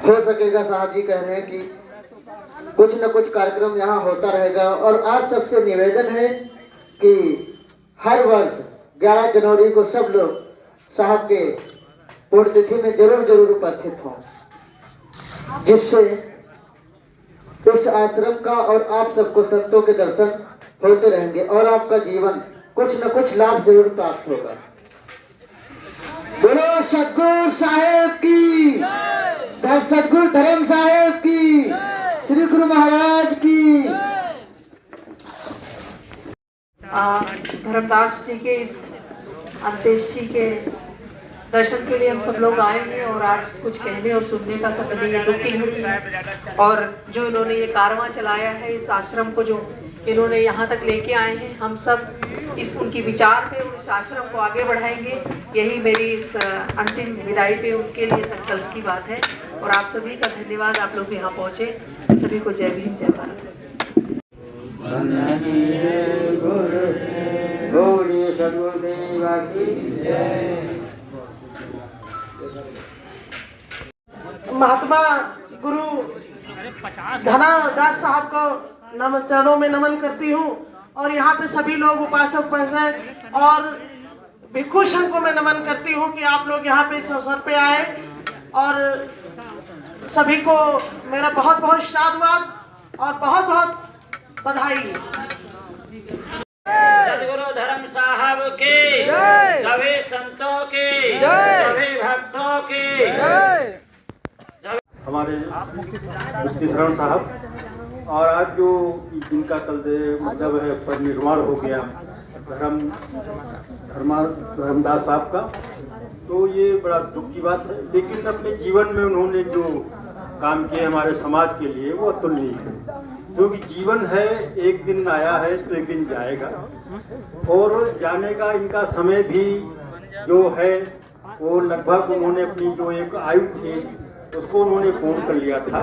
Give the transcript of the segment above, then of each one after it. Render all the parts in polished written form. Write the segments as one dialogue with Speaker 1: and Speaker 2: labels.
Speaker 1: हो सकेगा। साहब जी कह रहे हैं कि कुछ न कुछ कार्यक्रम यहाँ होता रहेगा और आप सबसे निवेदन है कि हर वर्ष 11 जनवरी को सब लोग साहब के पुण्यतिथि में जरूर उपस्थित हों, जिससे इस आश्रम का और आप सबको संतों के दर्शन होते रहेंगे और आपका जीवन कुछ न कुछ लाभ जरूर प्राप्त होगा। बोलो सतगुरु साहेब की, सतगुरु धर्म साहेब की, श्री गुरु महाराज की।
Speaker 2: धर्मदास जी के इस अंत्येष्टि के दर्शन के लिए हम सब लोग आए हैं और आज कुछ कहने और सुनने का सब रुकी हुई है। और जो इन्होंने ये कारवां चलाया है, इस आश्रम को जो इन्होंने यहाँ तक लेके आए हैं, हम सब इस उनकी विचार पे और इस आश्रम को आगे बढ़ाएंगे। यही मेरी इस अंतिम विदाई पे उनके लिए संकल्प की बात है। और आप सभी का धन्यवाद, आप लोग यहाँ पहुँचे। सभी को जय भीम, जय भारत। महात्मा गुरु धनादास साहब को चरणों में नमन करती हूँ और यहाँ पे सभी लोग उपासक उपासक और भिक्षु संघ को मैं नमन करती हूँ कि आप लोग यहाँ पे इस अवसर पे आए और सभी को मेरा बहुत बहुत साधुवाद और बहुत बहुत बधाई।
Speaker 3: सदगुरु धर्म साहब की, सभी संतों की, सभी भक्तों की।
Speaker 4: हमारे मुफ्ती शरण साहब और आज जो जिनका कल मतलब है परिनिर्वाण हो गया धर्मदास साहब का, तो ये बड़ा दुख की बात है। लेकिन अपने जीवन में उन्होंने जो काम किए हमारे समाज के लिए वो अतुलनीय है, क्योंकि जीवन है, एक दिन आया है तो एक दिन जाएगा और जाने का इनका समय भी जो है वो लगभग उन्होंने अपनी जो एक आयु थी उसको उन्होंने पूर्ण कर लिया था।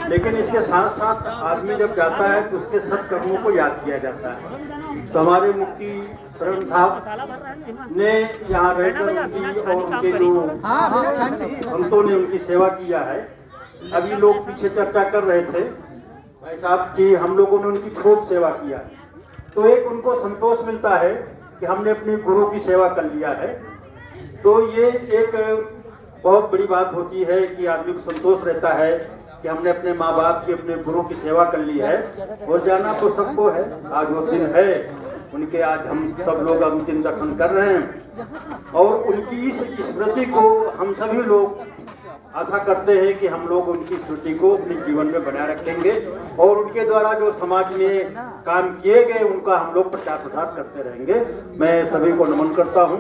Speaker 4: लेकिन इसके साथ साथ आदमी जब जाता है तो उसके सत्कर्मों को याद किया जाता है। तो हमारे मुफ्ती शरण साहब ने यहाँ रहकर उनकी और उनके जो संतों ने उनकी सेवा किया है। अभी लोग पीछे चर्चा कर रहे थे भाई साहब कि हम लोगों ने उनकी खूब सेवा किया, तो एक उनको संतोष मिलता है कि हमने अपने गुरु की सेवा कर लिया है। तो ये एक बहुत बड़ी बात होती है कि आदमी को संतोष रहता है कि हमने अपने माँ बाप की, अपने गुरु की सेवा कर ली है। और जाना तो सबको है, आज वो दिन है उनके, आज हम सब लोग अंतिम दर्शन कर रहे हैं और उनकी इस स्मृति को हम सभी लोग आशा करते हैं कि हम लोग उनकी स्मृति को अपने जीवन में बनाए रखेंगे और उनके द्वारा जो समाज में काम किए गए उनका हम लोग प्रचार प्रसार करते रहेंगे। मैं सभी को नमन करता हूँ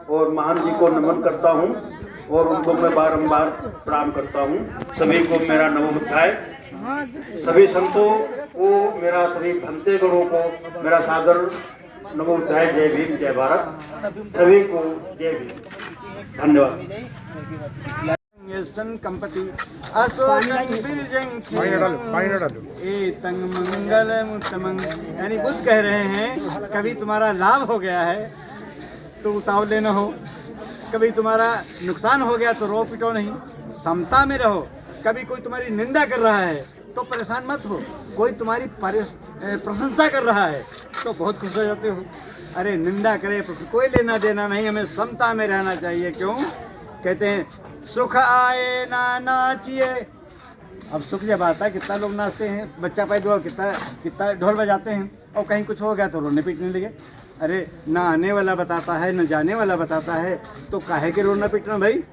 Speaker 4: और महान जी को नमन करता हूँ और उनको मैं बारंबार प्रणाम करता हूँ। सभी को मेरा नमोबुद्धाय, सभी संतों को मेरा, सभी भंते गणों को मेरा सादर नमोबुद्धाय। जय भीम, जय भारत, सभी को जय भीम, धन्यवाद।
Speaker 5: संपत्ति अशोकं एतं मंगलमुत्तमं। यानी बुद्ध कह रहे हैं कभी तुम्हारा लाभ हो गया है तो उतावले न हो, कभी तुम्हारा नुकसान हो गया तो रो पिटो नहीं, समता में रहो। कभी कोई तुम्हारी निंदा कर रहा है तो परेशान मत हो, कोई तुम्हारी प्रशंसा कर रहा है तो बहुत खुश हो जाते हो। अरे निंदा करे कोई लेना देना नहीं, हमें समता में रहना चाहिए। क्यों कहते हैं सुख आए ना नाचिए। अब सुख जब आता है कितना लोग नाचते हैं, बच्चा पैदा हुआ कितना ढोल बजाते हैं, और कहीं कुछ हो गया तो रोने पीटने लगे। अरे ना आने वाला बताता है न जाने वाला बताता है, तो काहे के रोना पीटना भाई।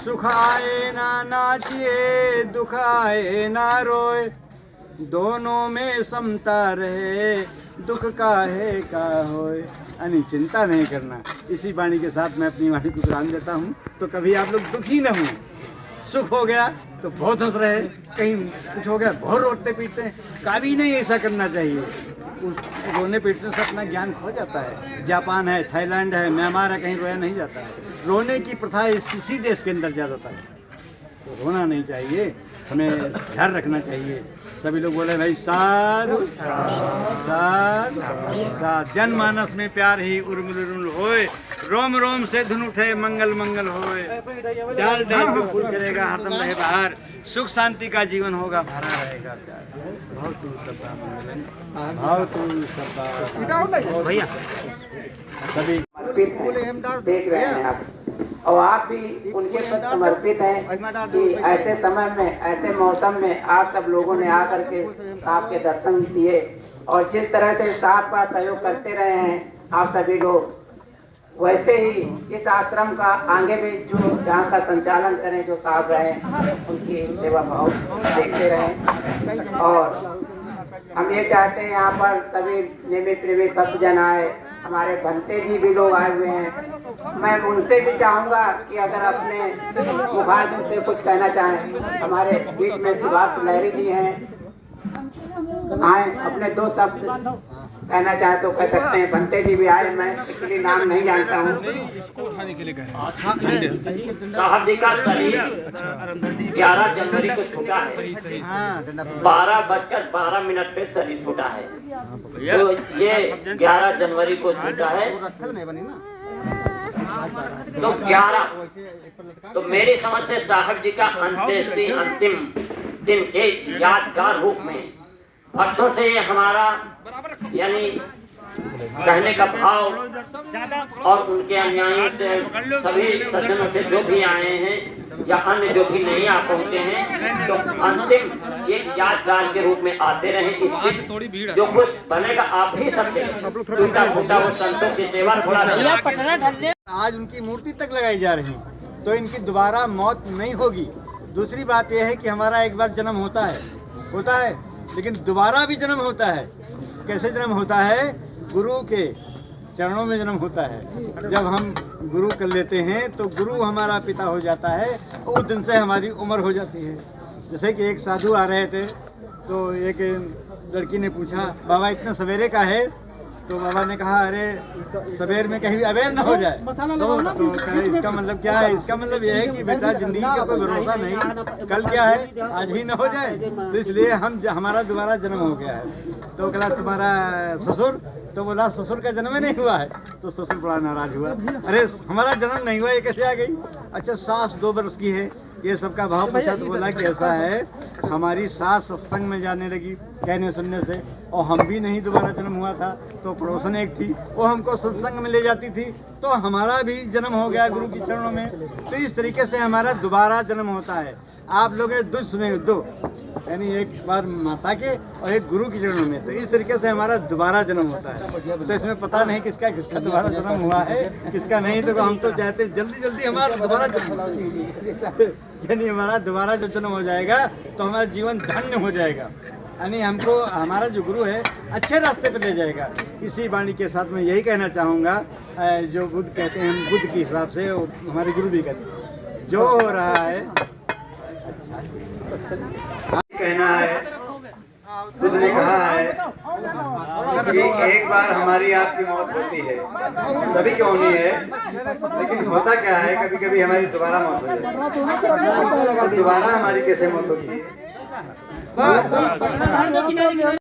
Speaker 5: सुख आए ना नाचिए, दुख आए ना रोए, दोनों में समता रहे, दुख काहे का होए। यानी चिंता नहीं करना। इसी वाणी के साथ मैं अपनी वाणी को विराम देता हूँ। तो कभी आप लोग दुखी न हों। सुख हो गया तो बहुत हंस रहे, कहीं कुछ हो गया बहुत रोते पीटते हैं, कभी नहीं ऐसा करना चाहिए। उस रोने पीटने से अपना ज्ञान खो जाता है। जापान है, थाईलैंड है, म्यांमार है, कहीं रोया नहीं जाता है। रोने की प्रथा इसी देश के अंदर ज़्यादातर है। तो होना नहीं चाहिए, हमें ध्यान रखना चाहिए। सभी लोग बोले भाई साधु साधु साधु। जनमानस में प्यार ही उर्मिल उर्मिल होए, रोम रोम से धुन उठे मंगल मंगल होए। डाल डाल पे फूल करेगा हरदम रहे बाहर, सुख शांति का जीवन होगा भरा रहेगा प्यार। भाव तू सबका मंगल, भाव तू सबका भैया सभी
Speaker 6: देख रहे हैं आप, और आप भी उनके प्रति समर्पित हैं कि ऐसे समय में, ऐसे मौसम में आप सब लोगों ने आकर के आपके दर्शन दिए, और जिस तरह से साहब का सहयोग करते रहे हैं आप सभी लोग, वैसे ही इस आश्रम का आगे भी जो जहाँ का संचालन करें, जो साहब रहे उनकी सेवा भाव देखते रहें। और हम ये चाहते हैं यहाँ पर सभी नियमित प्रेमी भक्तजन आए, हमारे भंते जी भी लोग आए हुए हैं। मैं उनसे भी चाहूँगा कि अगर अपने मुखारबिन से कुछ कहना चाहें, हमारे बीच में सुभाष लहरी जी हैं, आए अपने दो शब्द कहना चाहे तो कह सकते हैं। भंते जी भी आए, मैं एक्चुअली नाम नहीं जानता हूँ।
Speaker 3: साहब जी का शरीर 11 जनवरी को छूटा है, 12:12 पे शरीर छूटा है। तो ये 11 जनवरी को छूटा है, तो 11 तो मेरी समझ से साहब जी का अंत्येष्टि अंतिम दिन के यादगार रूप में भक्तों से हमारा यानी कहने का भाव, और उनके अनुयायी से सभी सज्जनों से जो भी आए हैं या अन्य जो भी नहीं आ पहुंचे हैं, तो अंतिम एक यादगार के रूप में आते रहे। इसलिए जो कुछ बनेगा आप ही सबसे टूटा फूटा वो संतों की सेवा थोड़ा।
Speaker 5: आज उनकी मूर्ति तक लगाई जा रही, तो इनकी दोबारा मौत नहीं होगी। दूसरी बात यह है कि हमारा एक बार जन्म होता है, लेकिन दोबारा भी जन्म होता है। कैसे जन्म होता है? गुरु के चरणों में जन्म होता है। जब हम गुरु कर लेते हैं तो गुरु हमारा पिता हो जाता है, और उस दिन से हमारी उम्र हो जाती है। जैसे कि एक साधु आ रहे थे, तो एक लड़की ने पूछा, बाबा इतना सवेरे का है? तो बाबा ने कहा, अरे सवेर में कहीं भी अवेयर न हो जाए। तो कहे इसका मतलब क्या है? इसका मतलब यह है कि बेटा जिंदगी का कोई भरोसा नहीं, कल क्या है आज ही न हो जाए, तो इसलिए हमारा दोबारा जन्म हो गया है। तो कहा तुम्हारा ससुर? तो बोला ससुर का जन्म ही नहीं हुआ है। तो ससुर बड़ा नाराज हुआ, अरे हमारा जन्म नहीं हुआ, ये कैसे आ गई? अच्छा सास 2 वर्ष की है, ये सबका भाव पूछा तो बोला कि ऐसा है, हमारी सास सत्संग में जाने लगी कहने सुनने से, और हम भी नहीं दोबारा जन्म हुआ था, तो पड़ोसन एक थी वो हमको सत्संग में ले जाती थी, तो हमारा भी जन्म हो गया गुरु की चरणों में। तो इस तरीके से हमारा दोबारा जन्म होता है। आप लोग दो यानी एक बार माता के और एक गुरु की चरणों में, तो इस तरीके से हमारा दोबारा जन्म होता है। तो इसमें पता नहीं किसका दोबारा जन्म हुआ है, किसका नहीं। तो हम तो चाहते हैं जल्दी हमारा दोबारा जन्म, यानी हमारा दोबारा जब जन्म हो जाएगा तो हमारा जीवन धन्य हो जाएगा, यानी हमको हमारा जो गुरु है अच्छे रास्ते पे ले जाएगा। इसी वाणी के साथ मैं यही कहना चाहूँगा, जो बुद्ध कहते हैं, हम बुद्ध के हिसाब से हमारे गुरु भी कहते हैं, जो हो रहा है कहना है। बुद्ध ने कहा है कि एक बार हमारी आपकी मौत होती है, सभी की होनी है, लेकिन होता क्या है कभी कभी हमारी दोबारा मौत हो जाती है। दोबारा हमारी कैसे मौत होती है?